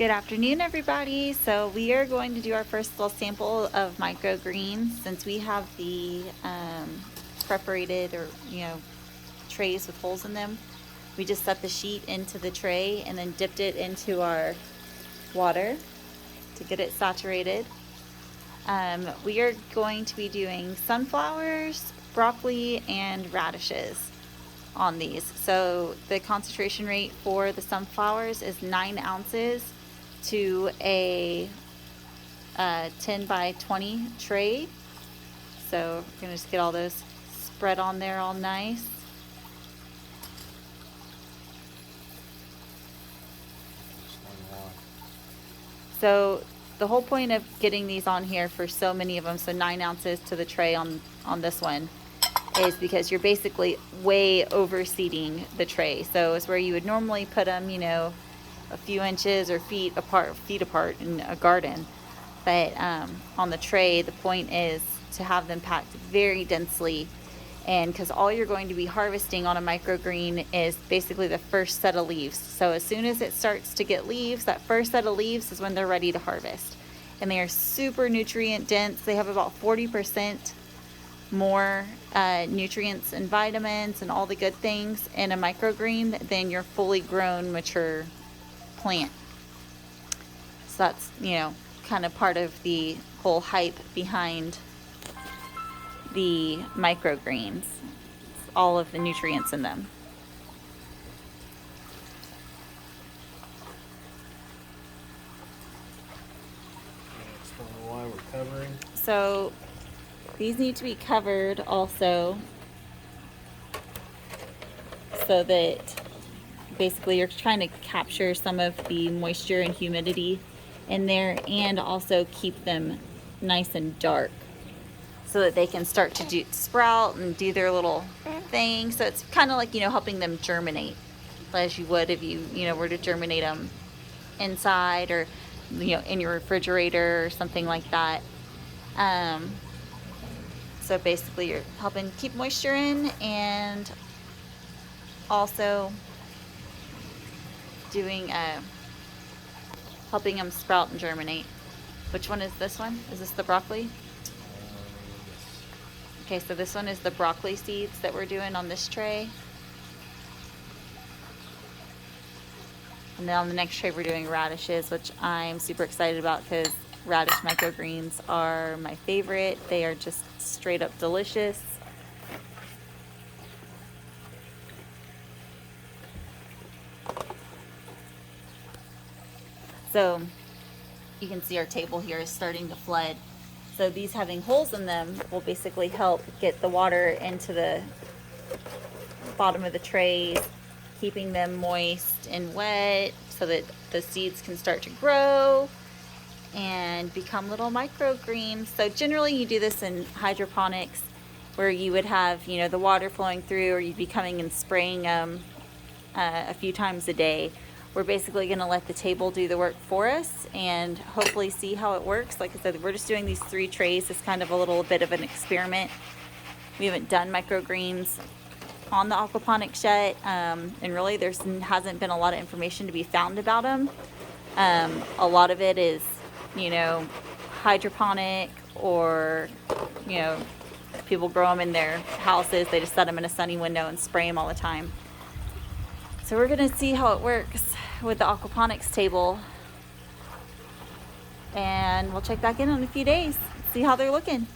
Good afternoon, everybody. So we are going to do our first little sample of microgreens since we have the preparated or trays with holes in them. We just set the sheet into the tray and then dipped it into our water to get it saturated. We are going to be doing sunflowers, broccoli, and radishes on these. So the concentration rate for the sunflowers is 9 ounces to a 10 by 20 tray. So we're gonna just get all those spread on there all nice. So the whole point of getting these on here for so many of them, so 9 ounces to the tray on this one, is because you're basically way overseeding the tray. So it's where you would normally put them, a few inches or feet apart in a garden. But on the tray, the point is to have them packed very densely. And because all you're going to be harvesting on a microgreen is basically the first set of leaves. So as soon as it starts to get leaves, that first set of leaves is when they're ready to harvest. And they are super nutrient dense. They have about 40% more nutrients and vitamins and all the good things in a microgreen than your fully grown mature plant. So that's kind of part of the whole hype behind the microgreens. It's all of the nutrients in them. Explain why we're covering. So these need to be covered also so that basically you're trying to capture some of the moisture and humidity in there and also keep them nice and dark so that they can start to sprout and do their little thing. So it's kind of like, helping them germinate as you would if you, were to germinate them inside or, in your refrigerator or something like that. So basically you're helping keep moisture in and also doing helping them sprout and germinate. Which one is this one? Is this the broccoli? Okay, so this one is the broccoli seeds that we're doing on this tray. And then on the next tray we're doing radishes, which I'm super excited about because radish microgreens are my favorite. They are just straight up delicious. So you can see our table here is starting to flood. So these having holes in them will basically help get the water into the bottom of the trays, keeping them moist and wet so that the seeds can start to grow and become little microgreens. So generally you do this in hydroponics where you would have, the water flowing through, or you'd be coming and spraying them a few times a day. We're basically going to let the table do the work for us and hopefully see how it works. Like I said, we're just doing these 3 trays as kind of a little bit of an experiment. We haven't done microgreens on the aquaponics yet, and really there hasn't been a lot of information to be found about them. A lot of it is, hydroponic, or, people grow them in their houses. They just set them in a sunny window and spray them all the time. So we're going to see how it works with the aquaponics table, and we'll check back in a few days, see how they're looking.